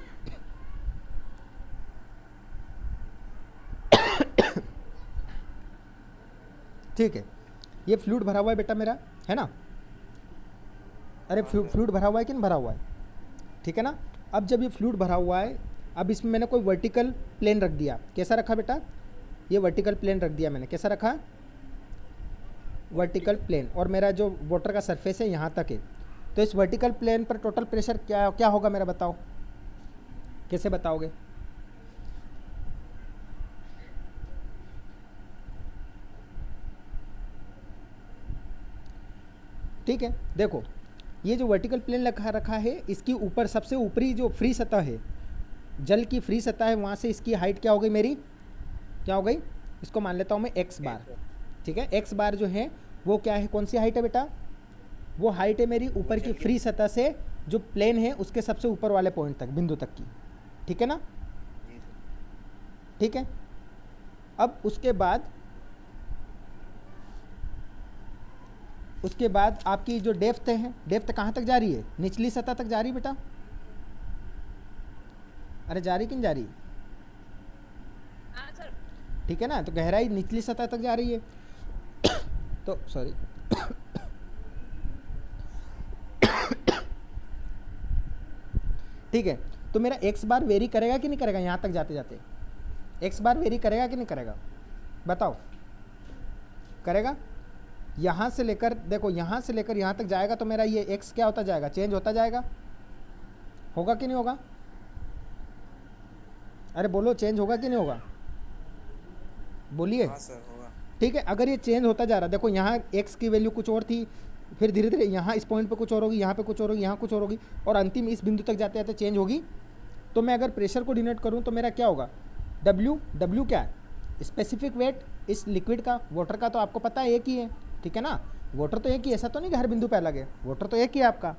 ठीक है, ये फ्लूइड भरा हुआ है बेटा मेरा, है ना। अरे फ्लूइड भरा हुआ है कि नहीं भरा हुआ है, ठीक है ना। अब जब ये फ्लूइड भरा हुआ है, अब इसमें मैंने कोई वर्टिकल प्लेन रख दिया, कैसा रखा बेटा, ये वर्टिकल प्लेन रख दिया मैंने, कैसा रखा, वर्टिकल प्लेन, और मेरा जो वाटर का सरफेस है यहाँ तक है, तो इस वर्टिकल प्लेन पर टोटल प्रेशर क्या क्या होगा मेरा, बताओ कैसे बताओगे। ठीक है, देखो ये जो वर्टिकल प्लेन रखा है, इसकी ऊपर सबसे ऊपरी जो फ्री सतह है, जल की फ्री सतह है, वहाँ से इसकी हाइट क्या हो गई मेरी, क्या हो गई, इसको मान लेता हूँ मैं एक्स बार, ठीक है। एक्स बार जो है वो क्या है, कौन सी हाइट है बेटा, वो हाइट है मेरी ऊपर की फ्री सतह से जो प्लेन है उसके सबसे ऊपर वाले पॉइंट तक, बिंदु तक की, ठीक है ना, ठीक है। अब उसके बाद आपकी जो डेप्थ है, डेप्थ कहाँ तक जा रही है, निचली सतह तक जा रही है बेटा, अरे जा रही कि नहीं जा रही, हाँ सर। ठीक है ना। तो गहराई निचली सतह तक जा रही है तो सॉरी ठीक है, तो मेरा एक्स बार वेरी करेगा कि नहीं करेगा, यहाँ तक जाते जाते एक्स बार वेरी करेगा कि नहीं करेगा, बताओ, करेगा। यहाँ से लेकर देखो, यहाँ से लेकर यहाँ तक जाएगा, तो मेरा ये एक्स क्या होता जाएगा, चेंज होता जाएगा, होगा कि नहीं होगा, अरे बोलो चेंज होगा कि नहीं होगा, बोलिए। हाँ सर होगा। ठीक है। अगर ये चेंज होता जा रहा, देखो यहाँ एक्स की वैल्यू कुछ और थी, फिर धीरे धीरे यहाँ इस पॉइंट पे कुछ और होगी, यहाँ पे कुछ और होगी, यहाँ कुछ और होगी, और अंतिम इस बिंदु तक जाते जाते चेंज होगी। तो मैं अगर प्रेशर को डिनोट करूँ तो मेरा क्या होगा, डब्ल्यू। डब्ल्यू क्या है, स्पेसिफिक वेट इस लिक्विड का। वाटर का तो आपको पता है एक ही है, ठीक है ना, वाटर तो एक ही, ऐसा तो नहीं कि हर बिंदु पे अलग है, वाटर तो एक ही है आपका,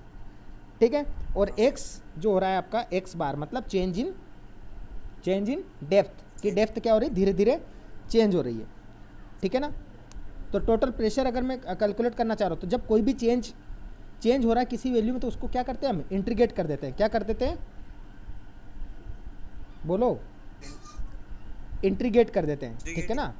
ठीक है। और एक्स जो हो रहा है आपका एक्स बार, मतलब चेंज इन डेप्थ, की डेप्थ क्या हो रही है, धीरे धीरे चेंज हो रही है, ठीक है ना। तो टोटल प्रेशर अगर मैं कैलकुलेट करना चाह रहा हूँ, तो जब कोई भी चेंज हो रहा है किसी वैल्यू में, तो उसको क्या करते हैं हम, इंटीग्रेट कर देते हैं। क्या कर देते हैं, बोलो, इंटीग्रेट कर देते हैं, ठीक है ना।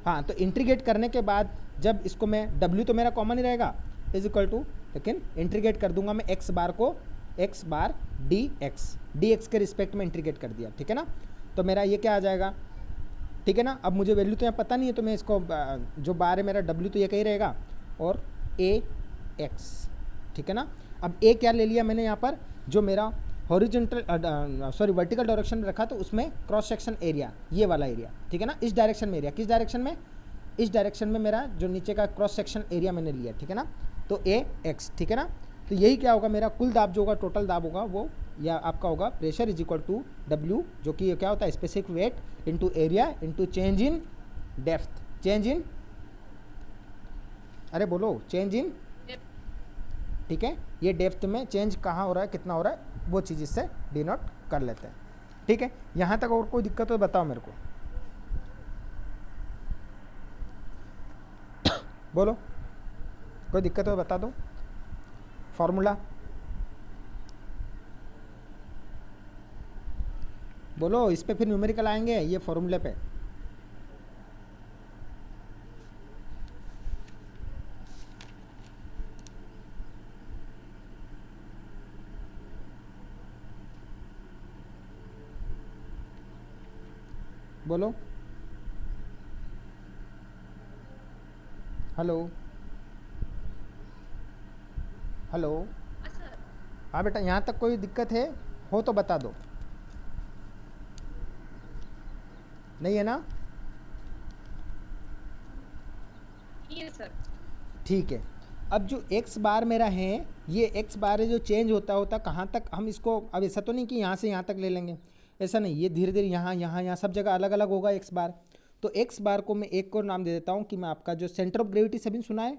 हाँ, तो इंटीग्रेट करने के बाद जब इसको मैं, W तो मेरा कॉमन ही रहेगा, इज इक्वल टू, लेकिन इंटीग्रेट कर दूंगा मैं एक्स बार को, एक्स बार डी एक्स के रिस्पेक्ट में इंटीग्रेट कर दिया, ठीक है ना। तो मेरा ये क्या आ जाएगा, ठीक है ना। अब मुझे वैल्यू तो यहाँ पता नहीं है, तो मैं इसको जो बार है मेरा W तो ये कहीं रहेगा, और ए एक्स, ठीक है ना। अब ए क्या ले लिया मैंने यहाँ पर, जो मेरा हॉरिजॉन्टल वर्टिकल डायरेक्शन में रखा, तो उसमें क्रॉस सेक्शन एरिया, ये वाला एरिया, ठीक है ना, इस डायरेक्शन में एरिया, किस डायरेक्शन में, इस डायरेक्शन में मेरा जो नीचे का क्रॉस सेक्शन एरिया मैंने लिया, ठीक है ना। तो ए एक्स, ठीक है ना। तो यही क्या होगा, मेरा कुल दाब जो होगा, टोटल दाब होगा वो, या आपका होगा pressure is equal to W, जो कि क्या होता है, specific weight into area into change in depth, change in, अरे बोलो, चेंज इन, ठीक है। ये डेप्थ में चेंज कहाँ हो रहा है, कितना हो रहा है, वो चीज़ इससे डिनोट कर लेते हैं, ठीक है। यहाँ तक और कोई दिक्कत हो बताओ मेरे को, बोलो, कोई दिक्कत हो बता दो। फॉर्मूला बोलो, इस पे फिर न्यूमेरिकल आएंगे, ये फॉर्मूले पे। बोलो, हेलो, हेलो, हाँ बेटा, यहाँ तक कोई दिक्कत है हो तो बता दो, नहीं है ना, ये सर, ठीक है। अब जो x बार मेरा है, ये x बार है जो चेंज होता कहाँ तक, हम इसको अब ऐसा तो नहीं कि यहाँ से यहाँ तक ले लेंगे, ऐसा नहीं, ये धीरे धीरे यहाँ सब जगह अलग अलग होगा x बार। तो x बार को मैं एक और नाम दे देता हूँ कि मैं आपका जो सेंटर ऑफ ग्रेविटी, सभी सुना है,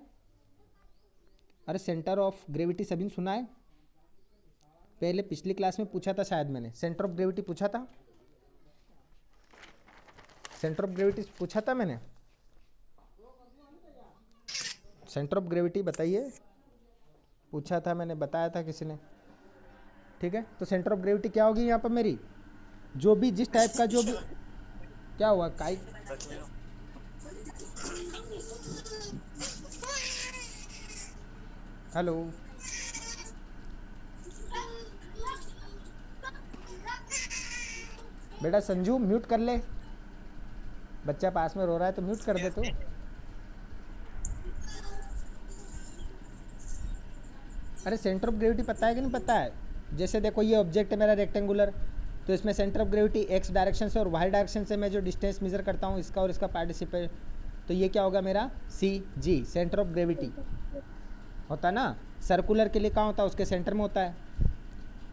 अरे सेंटर ऑफ ग्रेविटी सभी सुना है, पहले पिछली क्लास में पूछा था शायद मैंने, सेंटर ऑफ ग्रेविटी पूछा था, सेंटर ऑफ ग्रेविटी पूछा था मैंने, सेंटर ऑफ ग्रेविटी बताइए, पूछा था मैंने, बताया था किसी ने, ठीक है। तो सेंटर ऑफ ग्रेविटी क्या होगी यहाँ पर मेरी, जो भी जिस टाइप का जो भी, क्या हुआ काई, हेलो, बेटा संजू म्यूट कर ले, बच्चा पास में रो रहा है तो म्यूट कर दे तू। अरे सेंटर ऑफ ग्रेविटी पता है कि नहीं पता है, जैसे देखो ये ऑब्जेक्ट है मेरा रेक्टेंगुलर, तो इसमें centre of gravity x direction से और वाई डायरेक्शन से मैं जो डिस्टेंस मेजर करता हूँ इसका और इसका पार्टिसिपेट, तो ये क्या होगा मेरा सी जी, सेंटर ऑफ ग्रेविटी होता ना। सर्कुलर के लिए कहाँ होता है, उसके सेंटर में होता है।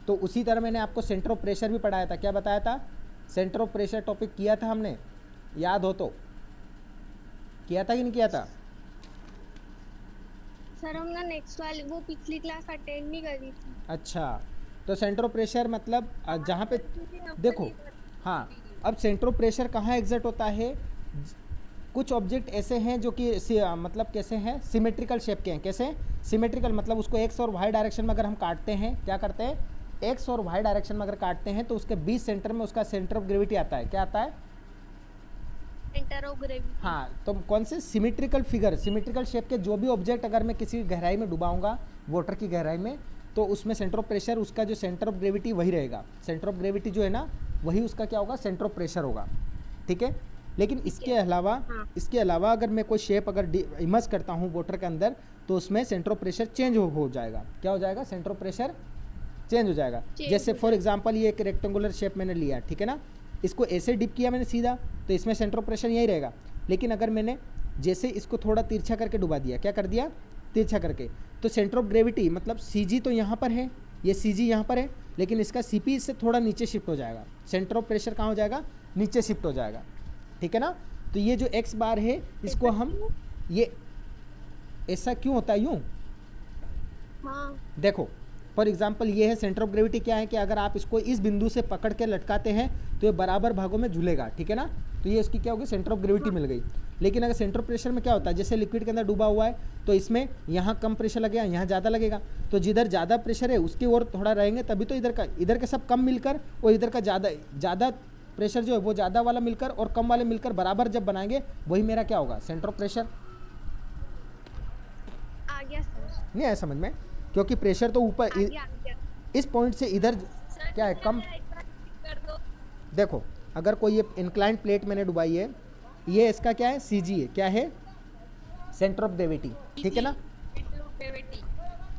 तो उसी तरह मैंने आपको सेंटर ऑफ प्रेशर भी पढ़ाया था, क्या बताया था, सेंटर ऑफ प्रेशर टॉपिक किया था हमने, याद हो तो, किया था कि नहीं किया था। सर हमने नेक्स्ट वाली वो पिछली क्लास अटेंड नहीं करी थी। अच्छा, तो सेंटर ऑफ प्रेशर मतलब जहाँ पे देखो, हाँ, अब सेंटर ऑफ प्रेशर कहाँ एग्जर्ट होता है, कुछ ऑब्जेक्ट ऐसे हैं जो कि मतलब कैसे हैं, सिमेट्रिकल शेप के हैं, कैसे सिमेट्रिकल, मतलब उसको एक्स और वाई डायरेक्शन में अगर हम काटते हैं, क्या करते हैं, एक्स और वाई डायरेक्शन में अगर काटते हैं तो उसके बीच सेंटर में उसका सेंटर ऑफ ग्रेविटी आता है, क्या आता है, सेंटर ऑफ ग्रेविटी। हाँ, तो कौन से सिमेट्रिकल फिगर, सिमेट्रिकल शेप के जो भी ऑब्जेक्ट अगर मैं किसी गहराई में डुबाऊंगा, वाटर की गहराई में, तो उसमें सेंटर ऑफ प्रेशर, उसका जो सेंटर ऑफ ग्रेविटी वही रहेगा, सेंटर ऑफ ग्रेविटी जो है ना वही उसका क्या होगा, सेंटर ऑफ प्रेशर होगा, ठीक है। लेकिन इसके अलावा अगर मैं कोई शेप अगर इमर्ज करता हूँ वाटर के अंदर, तो उसमें सेंटर ऑफ प्रेशर चेंज हो जाएगा, क्या हो जाएगा, सेंटर ऑफ प्रेशर चेंज हो जाएगा। जैसे फॉर एग्जांपल ये एक रेक्टेंगुलर शेप मैंने लिया, ठीक है ना, इसको ऐसे डिप किया मैंने सीधा, तो इसमें सेंटर ऑफ प्रेशर यही रहेगा। लेकिन अगर मैंने जैसे इसको थोड़ा तिरछा करके डुबा दिया, क्या कर दिया, तिरछा करके, तो सेंटर ऑफ ग्रेविटी मतलब CG तो यहाँ पर है, ये CG यहाँ पर है, लेकिन इसका CP से थोड़ा नीचे शिफ्ट हो जाएगा, सेंटर ऑफ प्रेशर कहाँ हो जाएगा, नीचे शिफ्ट हो जाएगा, ठीक है ना। तो ये जो x बार है इसको हम, ये ऐसा क्यों होता है यूँ, हाँ देखो फॉर एग्जांपल ये है सेंटर ऑफ ग्रेविटी, क्या है कि अगर आप इसको इस बिंदु से पकड़ के लटकाते हैं तो ये बराबर भागों में झूलेगा, ठीक है ना। तो ये उसकी क्या होगी, सेंटर ऑफ ग्रेविटी मिल गई। लेकिन अगर सेंटर ऑफ प्रेशर में क्या होता है, जैसे लिक्विड के अंदर डूबा हुआ है तो इसमें यहाँ कम प्रेशर लगेगा, यहाँ ज़्यादा लगेगा, तो जिधर ज़्यादा प्रेशर है उसकी ओर थोड़ा रहेंगे, तभी तो इधर का सब कम मिलकर और इधर का ज़्यादा प्रेशर जो है वो ज़्यादा वाला मिलकर और कम वाले मिलकर बराबर जब बनाएंगे वही मेरा क्या होगा, सेंटर ऑफ प्रेशर। आ गया सर, नहीं आया समझ में, क्योंकि प्रेशर तो ऊपर आ गया इस पॉइंट से इधर सर क्या है, कम। एक बार repeat कर दो। देखो अगर कोई ये इंक्लाइंड प्लेट मैंने डुबाई है, ये इसका क्या है, CG है, क्या है, सेंटर ऑफ ग्रेविटी, ठीक है ना। Center of gravity।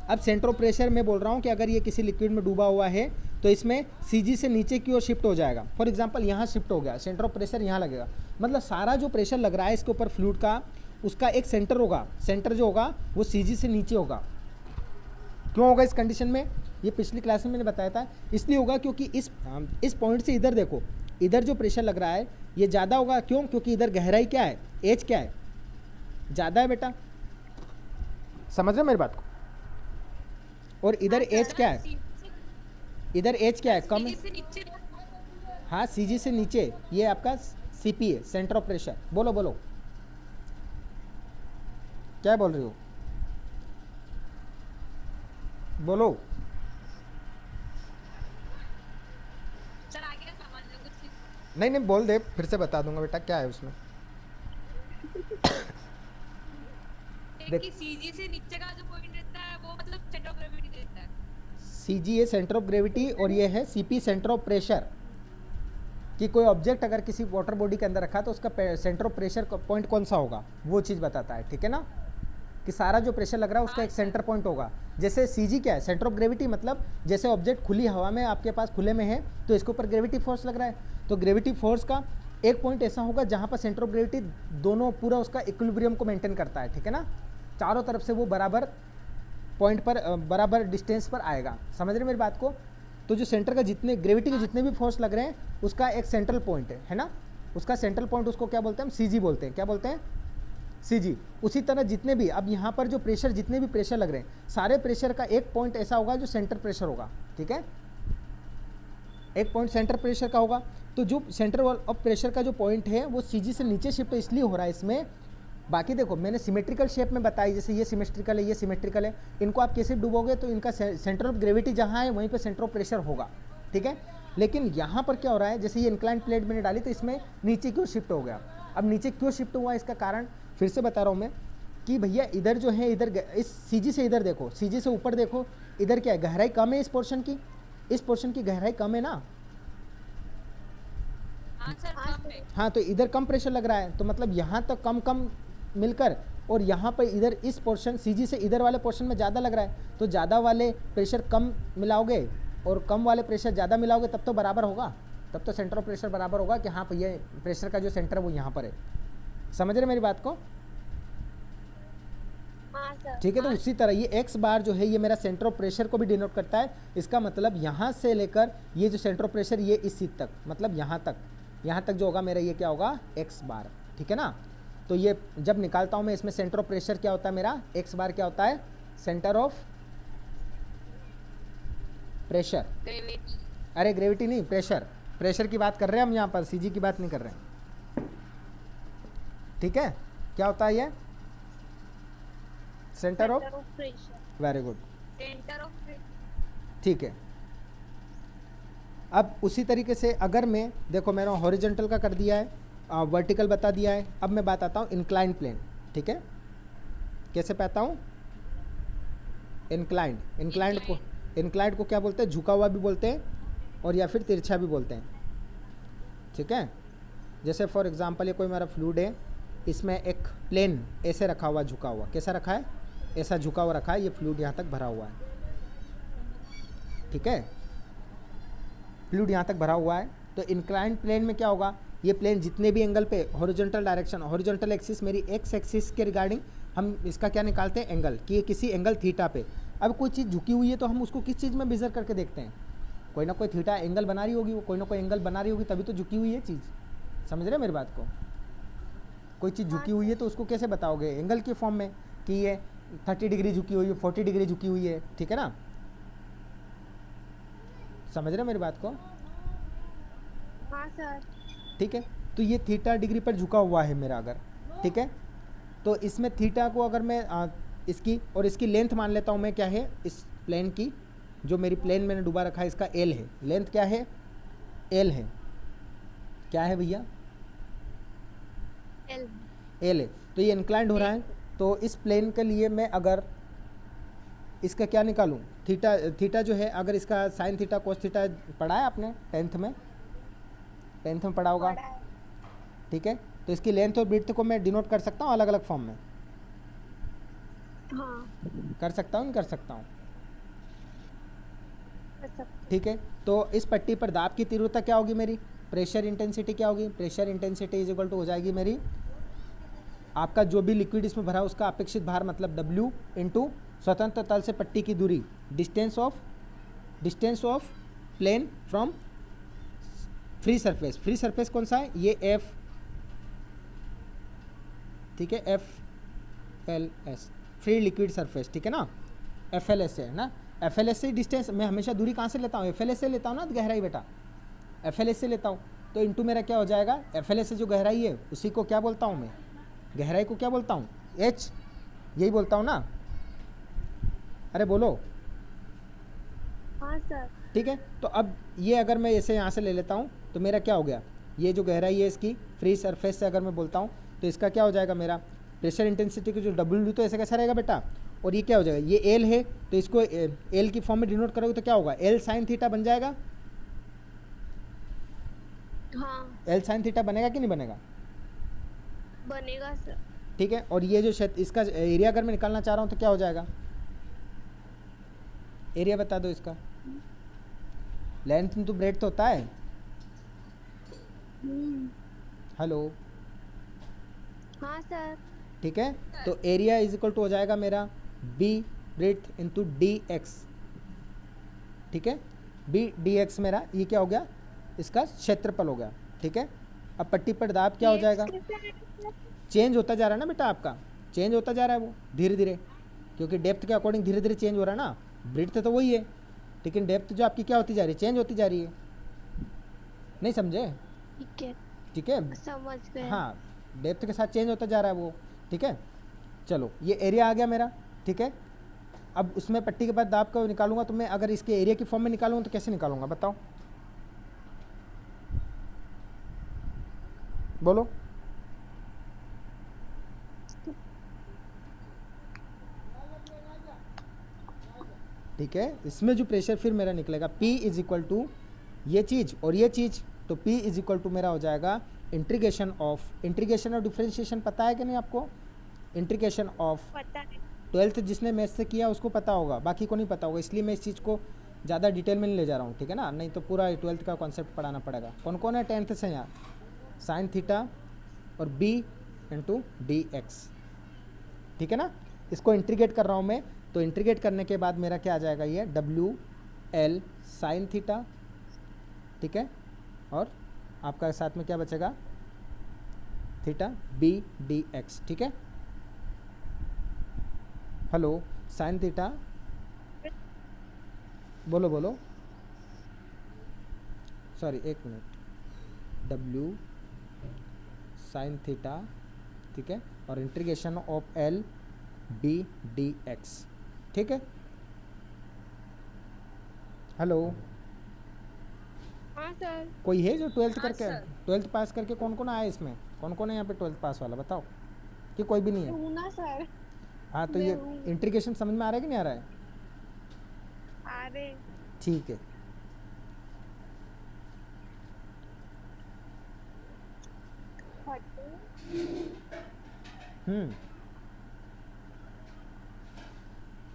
अब सेंटर ऑफ प्रेशर मैं बोल रहा हूँ कि अगर ये किसी लिक्विड में डूबा हुआ है तो इसमें CG से नीचे की ओर शिफ्ट हो जाएगा। फॉर एग्जांपल यहाँ शिफ्ट हो गया, सेंटर ऑफ प्रेशर यहाँ लगेगा, मतलब सारा जो प्रेशर लग रहा है इसके ऊपर फ्लूइड का, उसका एक सेंटर होगा, सेंटर जो होगा वो CG से नीचे होगा। क्यों होगा इस कंडीशन में, ये पिछली क्लास में मैंने बताया था, इसलिए होगा क्योंकि इस पॉइंट से इधर देखो, इधर जो प्रेशर लग रहा है ये ज़्यादा होगा, क्यों, क्योंकि इधर गहराई क्या है, एज क्या है, ज़्यादा है बेटा, समझ रहे हो मेरी बात को। और इधर एज क्या है, इधर एज क्या है, कम है। से नीचे हाँ CG से नीचे, ये आपका CP है, सेंटर ऑफ प्रेशर। बोलो बोलो क्या बोल रही हो, बोलो। सर आगे समझ लो कुछ। नहीं बोल दे, फिर से बता दूंगा बेटा क्या है उसमें। देख। कि CG से नीचे का जो पॉइंट रहता है वो मतलब सेंटर ऑफ ग्रेविटी देता है। CG है सेंटर ऑफ ग्रेविटी और ये है CP सेंटर ऑफ प्रेशर। कि कोई ऑब्जेक्ट अगर किसी वाटर बॉडी के अंदर रखा तो उसका सेंटर ऑफ प्रेशर पॉइंट कौन सा होगा, वो चीज़ बताता है, ठीक है ना। कि सारा जो प्रेशर लग रहा है उसका एक सेंटर पॉइंट होगा। जैसे CG क्या है, सेंटर ऑफ ग्रेविटी, मतलब जैसे ऑब्जेक्ट खुली हवा में आपके पास खुले में है तो इसके ऊपर ग्रेविटी फोर्स लग रहा है, तो ग्रेविटी फोर्स का एक पॉइंट ऐसा होगा जहाँ पर सेंटर ऑफ ग्रेविटी दोनों पूरा उसका इक्विलिब्रियम को मेंटेन करता है, ठीक है ना। चारों तरफ से वो बराबर पॉइंट पर बराबर डिस्टेंस पर आएगा, समझ रहे मेरी बात को। तो जो सेंटर का जितने ग्रेविटी के जितने भी फोर्स लग रहे हैं उसका एक सेंट्रल पॉइंट है ना, उसका सेंट्रल पॉइंट उसको क्या बोलते हैं, हम CG बोलते हैं, क्या बोलते हैं, CG। उसी तरह जितने भी अब यहाँ पर जो प्रेशर, जितने भी प्रेशर लग रहे हैं सारे प्रेशर का एक पॉइंट ऐसा होगा जो सेंटर प्रेशर होगा, ठीक है, एक पॉइंट सेंटर प्रेशर का होगा। तो जो सेंटर ऑफ प्रेशर का जो पॉइंट है वो CG से नीचे शिफ्ट इसलिए हो रहा है इसमें। बाकी देखो मैंने सिमेट्रिकल शेप में बताई, जैसे ये सिमेट्रिकल है, ये सिमेट्रिकल है, इनको आप कैसे डूबोगे तो इनका सेंटर ऑफ ग्रेविटी जहाँ है वहीं पे सेंटर ऑफ प्रेशर होगा, ठीक है। लेकिन यहाँ पर क्या हो रहा है, जैसे ये इंक्लाइंड प्लेट मैंने डाली तो इसमें नीचे क्यों शिफ्ट हो गया। अब नीचे क्यों शिफ्ट हुआ, इसका कारण फिर से बता रहा हूँ मैं कि भैया इधर जो है, इधर इस CG से इधर देखो, CG से ऊपर देखो, इधर क्या है, गहराई कम है, इस पोर्शन की गहराई कम है ना। हाँ सर कम है। हाँ तो इधर कम प्रेशर लग रहा है, तो मतलब यहाँ तक कम मिलकर और यहाँ पर इधर इस पोर्शन CG से इधर वाले पोर्शन में ज़्यादा लग रहा है, तो ज़्यादा वाले प्रेशर कम मिलाओगे और कम वाले प्रेशर ज़्यादा मिलाओगे तब तो बराबर होगा, तब तो सेंटर ऑफ प्रेशर बराबर होगा कि हाँ भैया प्रेशर का जो सेंटर है वो यहाँ पर है। समझ रहे मेरी बात को, हाँ सर, ठीक है। तो उसी तरह ये x बार जो है ये मेरा सेंटर ऑफ प्रेशर को भी डिनोट करता है। इसका मतलब यहाँ से लेकर ये जो सेंटर ऑफ प्रेशर ये इस सीट तक, मतलब यहाँ तक जो होगा मेरा ये क्या होगा, x बार, ठीक है ना। तो ये जब निकालता हूँ मैं इसमें सेंटर ऑफ प्रेशर क्या होता है मेरा, x बार क्या होता है, सेंटर ऑफ प्रेशर। ग्रेविटी। अरे ग्रेविटी नहीं, प्रेशर की बात कर रहे हैं हम यहाँ पर, CG की बात नहीं कर रहे हैं, ठीक है। क्या होता है ये, centre of pressure. Very good, centre of ठीक है। अब उसी तरीके से अगर मैं देखो मैंने हॉरिजॉन्टल का कर दिया है, वर्टिकल बता दिया है, अब मैं बात आता हूँ इंक्लाइंड प्लेन, ठीक है। कैसे पाता हूँ, इंक्लाइंड को क्या बोलते हैं, झुका हुआ भी बोलते हैं और या फिर तिरछा भी बोलते हैं, ठीक है। जैसे फॉर एग्जांपल ये कोई मेरा फ्लूइड है, इसमें एक प्लेन ऐसे रखा हुआ, झुका हुआ, कैसा रखा है, ऐसा झुका हुआ रखा है, ये फ्लूइड यहाँ तक भरा हुआ है, ठीक है, फ्लूइड यहाँ तक भरा हुआ है। तो इंक्लाइंड प्लेन में क्या होगा, ये प्लेन जितने भी एंगल पे हॉरिजॉन्टल डायरेक्शन, हॉरिजॉन्टल एक्सिस मेरी एक्स एक्सिस के रिगार्डिंग हम इसका क्या निकालते हैं, एंगल, कि ये किसी एंगल थीटा पे। अब कोई चीज़ झुकी हुई है तो हम उसको किस चीज़ में मेजर करके देखते हैं, कोई ना कोई थीटा एंगल बना रही होगी, वो कोई ना कोई एंगल बना रही होगी, तभी तो झुकी हुई है चीज़। समझ रहे हैं मेरी बात को? कोई चीज़ झुकी हुई है तो उसको कैसे बताओगे, एंगल के फॉर्म में, कि ये 30 डिग्री झुकी हुई है, 40 डिग्री झुकी हुई है, ठीक है ना? समझ रहे हैं मेरी बात को? हाँ सर। ठीक है, तो ये थीटा डिग्री पर झुका हुआ है मेरा अगर, ठीक है, तो इसमें थीटा को अगर मैं इसकी और इसकी लेंथ मान लेता हूँ मैं, क्या है इस प्लेन की, जो मेरी प्लेन मैंने डूबा रखा है, इसका एल है, लेंथ क्या है, एल है, क्या है भैया, एल। एल है। तो ये इंक्लाइंड हो रहा है, तो इस प्लेन के लिए मैं अगर इसका क्या निकालूं, थीटा, थीटा जो है, अगर इसका साइन थीटा कोस थीटा पढ़ा है आपने 10th में, 10th में पढ़ा होगा, ठीक है, तो इसकी लेंथ और ब्रीड्थ को मैं डिनोट कर सकता हूँ अलग अलग फॉर्म में, हाँ कर सकता हूँ, नहीं कर सकता हूँ, कर सकते। ठीक है। तो इस पट्टी पर दाब की तीव्रता क्या होगी मेरी, प्रेशर इंटेंसिटी क्या होगी, pressure intensity is equal to हो जाएगी मेरी, आपका जो भी लिक्विड इसमें भरा उसका अपेक्षित भार, मतलब W इंटू स्वतंत्र तल से पट्टी की दूरी, distance of plane from free surface. Free surface कौन सा है, ये F, ठीक है, FLS, फ्री लिक्विड सरफेस, ठीक है ना, FLS है ना, FLS से डिस्टेंस मैं हमेशा दूरी कहाँ से लेता हूँ, FLS से लेता हूँ ना, गहराई बेटा, FLS से लेता हूँ, तो इंटू मेरा क्या हो जाएगा, FLS से जो गहराई है उसी को क्या बोलता हूँ मैं, गहराई को क्या बोलता हूँ, H, यही बोलता हूँ ना, अरे बोलो, हाँ सर। ठीक है। तो अब ये अगर मैं ऐसे यहाँ से ले लेता हूँ तो मेरा क्या हो गया, ये जो गहराई है इसकी फ्री सरफेस से अगर मैं बोलता हूँ तो इसका क्या हो जाएगा, मेरा प्रेशर इंटेंसिटी की जो W, तो ऐसे कैसा रहेगा बेटा, और ये क्या हो जाएगा, ये L है, तो इसको L की फॉर्म में डिनोट करोगे तो क्या होगा, L साइन थीटा बन जाएगा, हाँ L साइन थीटा बनेगा कि नहीं बनेगा, बनेगा सर। ठीक है। और ये जो क्षेत्र, इसका एरिया अगर मैं निकालना चाह रहा हूँ तो क्या हो जाएगा, एरिया बता दो इसका, लेंथ इंटू ब्रेड्थ होता है, हेलो, हाँ सर। ठीक है, तो एरिया इज इक्वल टू हो जाएगा मेरा B ब्रेड्थ इंटू DX, ठीक है, B DX मेरा ये क्या हो गया, इसका क्षेत्रफल हो गया, ठीक है। अब पट्टी पर दाब क्या हो जाएगा, चेंज होता जा रहा है ना बेटा, आपका चेंज होता जा रहा है वो धीरे धीरे, क्योंकि डेप्थ के अकॉर्डिंग धीरे धीरे चेंज हो रहा है ना, ब्रेड्थ तो वही है, लेकिन डेप्थ जो आपकी क्या होती जा रही है, चेंज होती जा रही है, नहीं समझे, ठीक है, ठीक है, समझ गए। हाँ, डेप्थ के साथ चेंज होता जा रहा है वो, ठीक है। चलो ये एरिया आ गया मेरा, ठीक है। अब उसमें पट्टी के बाद दाब को निकालूंगा, तो मैं अगर इसके एरिया की फॉर्म में निकालूंगा तो कैसे निकालूंगा बताओ, बोलो, ठीक है। इसमें जो प्रेशर फिर मेरा निकलेगा P इज इक्वल टू ये चीज़ और ये चीज़, तो P इज इक्वल टू मेरा हो जाएगा इंटीग्रेशन ऑफ डिफरेंशिएशन पता है कि नहीं आपको, इंटीग्रेशन ऑफ पता है। 12th जिसने मैथ से किया उसको पता होगा, बाकी को नहीं पता होगा, इसलिए मैं इस चीज़ को ज़्यादा डिटेल में नहीं ले जा रहा हूँ, ठीक है ना, नहीं तो पूरा 12th का कॉन्सेप्ट पढ़ाना पड़ेगा। कौन कौन है 10th से यहाँ, साइन थीटा और B इंटू DX, ठीक है ना, इसको इंटीग्रेट कर रहा हूँ मैं, तो इंटीग्रेट करने के बाद मेरा क्या आ जाएगा, ये WL साइन थीटा, ठीक है, और आपका साथ में क्या बचेगा, थीटा B DX, ठीक है, हेलो, साइन थीटा, बोलो बोलो, सॉरी एक मिनट, W साइन थीटा, ठीक है, और integration of L B DX, ठीक है, हेलो, हाँ सर। कोई है जो 12th हाँ करके, सर। 12th पास करके कौन कौन आया इसमें, कौन कौन है यहाँ पे 12th पास वाला बताओ, कि कोई भी नहीं है, हूँ ना सर। हाँ, तो मैं ये हूँ। इंटीग्रेशन समझ में आ रहा है कि नहीं आ रहा है, अरे ठीक है,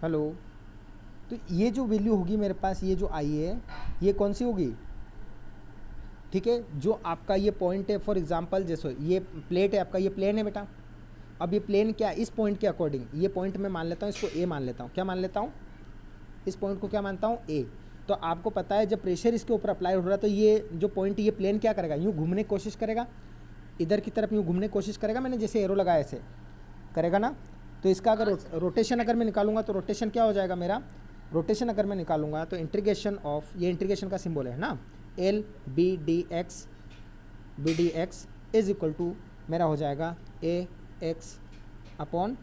हेलो, तो ये जो वैल्यू होगी मेरे पास, ये जो आई है, ये कौन सी होगी, ठीक है। जो आपका ये पॉइंट है, फॉर एग्जांपल जैसे ये प्लेट है आपका, ये प्लेन है बेटा। अब ये प्लेन क्या, इस पॉइंट के अकॉर्डिंग, ये पॉइंट मैं मान लेता हूँ, इसको ए मान लेता हूँ। क्या मान लेता हूँ? इस पॉइंट को क्या मानता हूँ? ए। तो आपको पता है जब प्रेशर इसके ऊपर अप्लाई हो रहा है तो ये जो पॉइंट, ये प्लेन क्या करेगा, यूँ घूमने की कोशिश करेगा, इधर की तरफ यूँ घूमने की कोशिश करेगा। मैंने जैसे एरो लगाया ऐसे करेगा ना। तो इसका अगर रोटेशन अगर मैं निकालूंगा तो रोटेशन क्या हो जाएगा मेरा, रोटेशन अगर मैं निकालूंगा तो इंटीग्रेशन ऑफ, ये इंटीग्रेशन का सिंबल है ना, L B D X is equal to मेरा हो जाएगा ए एक्स अपॉन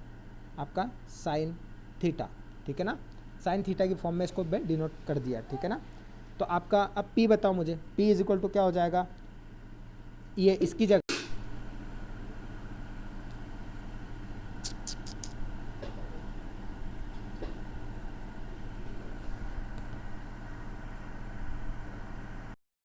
आपका साइन थीटा, ठीक है ना। साइन थीटा की फॉर्म में इसको मैं डिनोट कर दिया, ठीक है ना। तो आपका अब P बताओ मुझे, P इज इक्वल टू क्या हो जाएगा, ये इसकी जगह